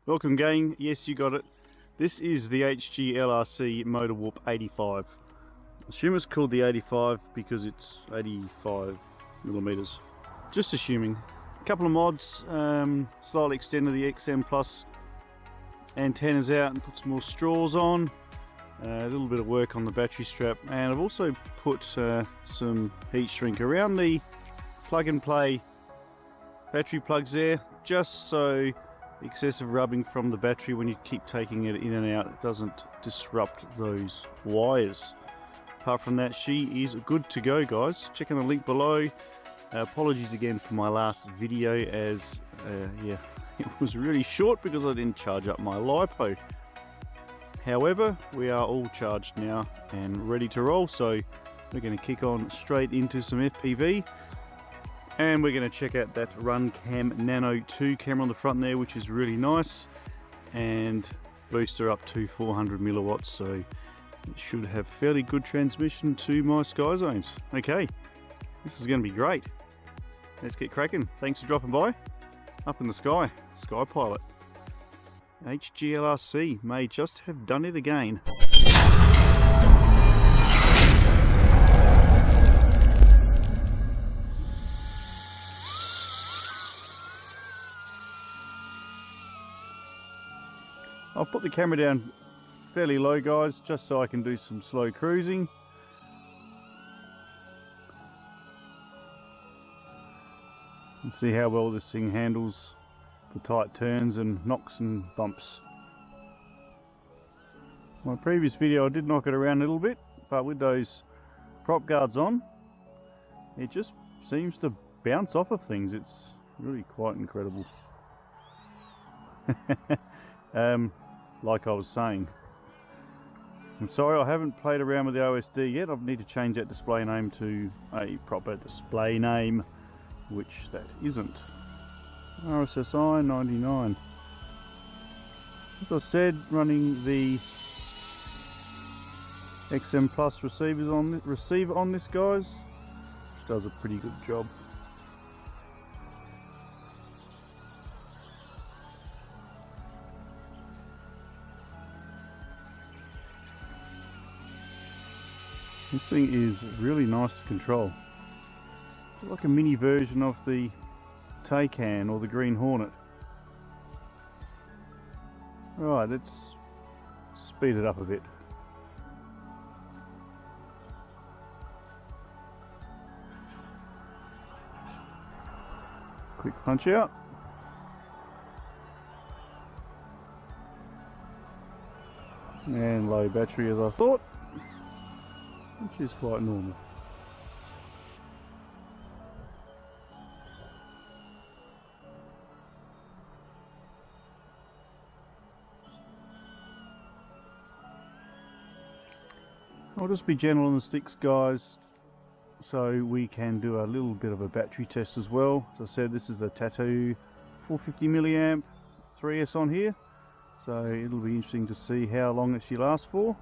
Welcome gang, yes you got it. This is the HG LRC Motor Warp 85. Assume it's called the 85 because it's 85 millimeters. Just assuming. A couple of mods, slightly extended the XM Plus antennas out and put some more straws on. A little bit of work on the battery strap, and I've also put some heat shrink around the plug and play battery plugs there, just so excessive rubbing from the battery when you keep taking it in and out, it doesn't disrupt those wires. Apart from that, she is good to go, guys. Check in the link below. Apologies again for my last video, as yeah, it was really short because I didn't charge up my LiPo. However, we are all charged now and ready to roll, so we're going to kick on straight into some FPV. And we're going to check out that Runcam Nano 2 camera on the front there, which is really nice, and booster up to 400 milliwatts, so it should have fairly good transmission to my sky zones. Okay, this is going to be great. Let's get cracking. Thanks for dropping by. Up in the sky, Sky Pilot. HGLRC may just have done it again. I'll put the camera down fairly low, guys, just so I can do some slow cruising. And see how well this thing handles the tight turns and knocks and bumps. My previous video I did knock it around a little bit, but with those prop guards on, it just seems to bounce off of things. It's really quite incredible. Like I was saying. I'm sorry I haven't played around with the OSD yet. I need to change that display name to a proper display name, which that isn't. RSSI 99. As I said, running the XM Plus receiver on this, guys, which does a pretty good job. This thing is really nice to control. It's like a mini version of the Taycan or the Green Hornet. Right, let's speed it up a bit. Quick punch out. And low battery as I thought, which is quite normal. I'll just be gentle on the sticks, guys, so we can do a little bit of a battery test as well. As I said, this is the Tattu 450 milliamp 3S on here, so it'll be interesting to see how long it she lasts for.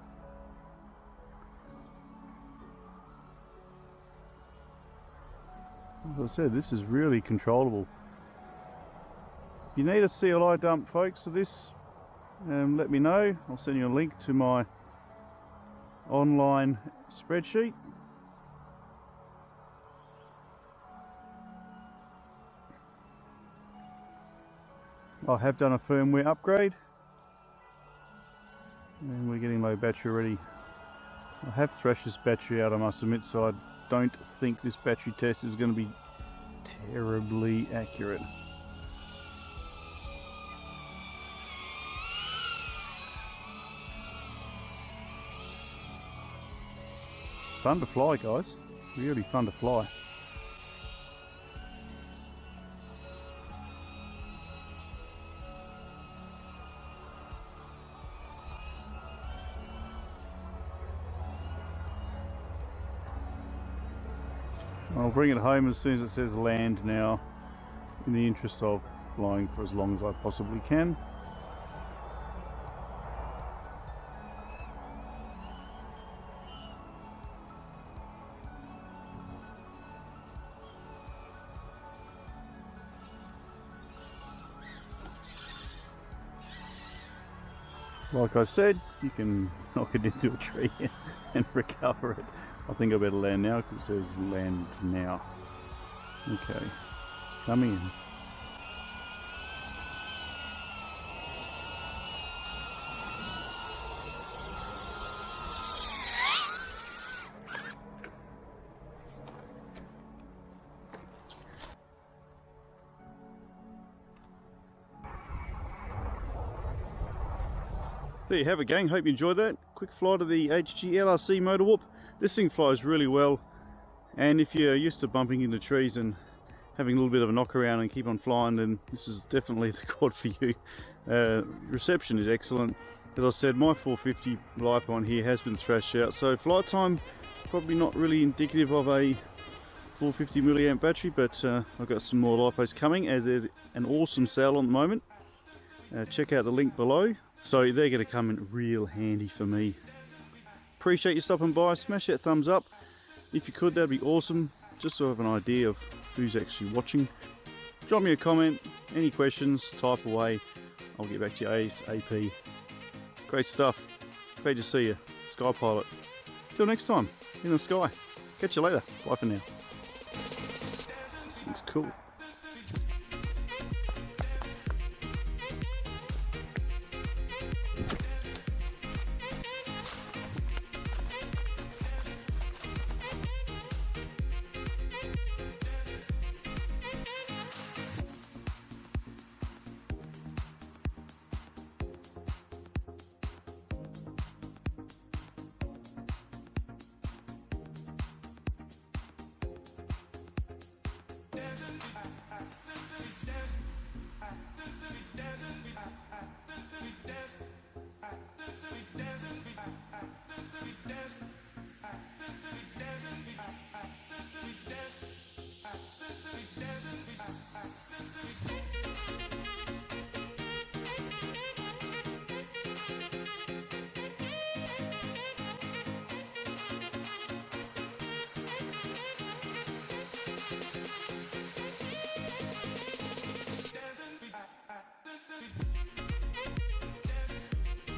As I said, this is really controllable. If you need a CLI dump, folks, for this, let me know. I'll send you a link to my online spreadsheet. I have done a firmware upgrade, and we're getting low battery already. I have thrashed this battery out, I must admit, so I don't think this battery test is going to be terribly accurate. Fun to fly, guys. Really fun to fly. I'll bring it home as soon as it says land now, in the interest of flying for as long as I possibly can. Like I said, you can knock it into a tree and recover it. I think I better land now because it says land now. Okay, coming in. There you have it, gang. Hope you enjoyed that. Quick flight of the HG LRC Motor Whoop. This thing flies really well, and if you're used to bumping into trees and having a little bit of a knock around and keep on flying, then this is definitely the quad for you. Reception is excellent. As I said, my 450 LiPo on here has been thrashed out, so flight time probably not really indicative of a 450 milliamp battery, but I've got some more LiPos coming as there's an awesome sale on the moment. Check out the link below. So they're going to come in real handy for me. Appreciate you stopping by. Smash that thumbs up if you could, that'd be awesome, just so I have an idea of who's actually watching. Drop me a comment, any questions, type away, I'll get back to you ASAP. Great stuff. Glad to see you, Sky Pilot. Till next time, in the sky. Catch you later. Bye for now. This thing's cool.